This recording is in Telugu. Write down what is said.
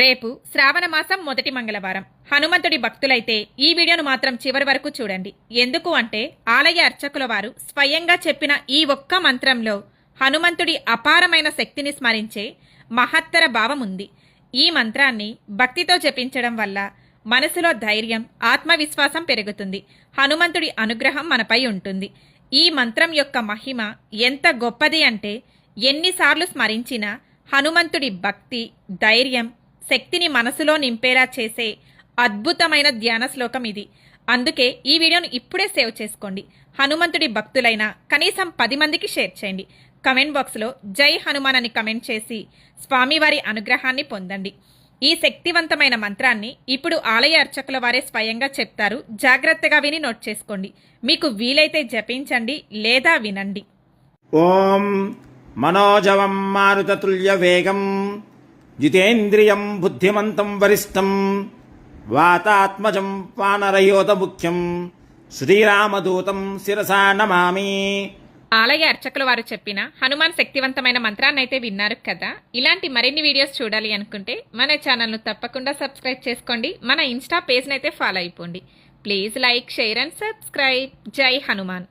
రేపు శ్రావణ మాసం మొదటి మంగళవారం. హనుమంతుడి భక్తులైతే ఈ వీడియోను మాత్రం చివరి వరకు చూడండి. ఎందుకు అంటే ఆలయ అర్చకుల వారు స్వయంగా చెప్పిన ఈ ఒక్క మంత్రంలో హనుమంతుడి అపారమైన శక్తిని స్మరించే మహత్తర భావం ఉంది. ఈ మంత్రాన్ని భక్తితో జపించడం వల్ల మనసులో ధైర్యం, ఆత్మవిశ్వాసం పెరుగుతుంది. హనుమంతుడి అనుగ్రహం మనపై ఉంటుంది. ఈ మంత్రం యొక్క మహిమ ఎంత గొప్పది అంటే ఎన్నిసార్లు స్మరించినా హనుమంతుడి భక్తి, ధైర్యం, శక్తిని మనసులో నింపేలా చేసే అద్భుతమైన ధ్యాన శ్లోకం ఇది. అందుకే ఈ వీడియోను ఇప్పుడే సేవ్ చేసుకోండి. హనుమంతుడి భక్తులైన కనీసం 10 మందికి షేర్ చేయండి. కమెంట్ బాక్స్లో జై హనుమాన్ అని కమెంట్ చేసి స్వామివారి అనుగ్రహాన్ని పొందండి. ఈ శక్తివంతమైన మంత్రాన్ని ఇప్పుడు ఆలయ అర్చకుల వారే స్వయంగా చెప్తారు. జాగ్రత్తగా విని నోట్ చేసుకోండి. మీకు వీలైతే జపించండి లేదా వినండి. ఓం మనోజవం మారుతతుల్య వేగం జితేంద్రియం బుద్ధిమంతం వరిష్టం వాతాత్మజం వానరయోధ ముఖ్యం శ్రీరామదూతం శిరసా నమామి. ఆలయ అర్చకుల వారు చెప్పిన హనుమాన్ శక్తివంతమైన మంత్రాన్ని అయితే విన్నారు కదా. ఇలాంటి మరిన్ని వీడియోస్ చూడాలి అనుకుంటే మన ఛానల్ను తప్పకుండా సబ్స్క్రైబ్ చేసుకోండి. మన ఇన్స్టా పేజ్ని అయితే ఫాలో అయిపోండి. Please like, share and subscribe. జై హనుమాన్.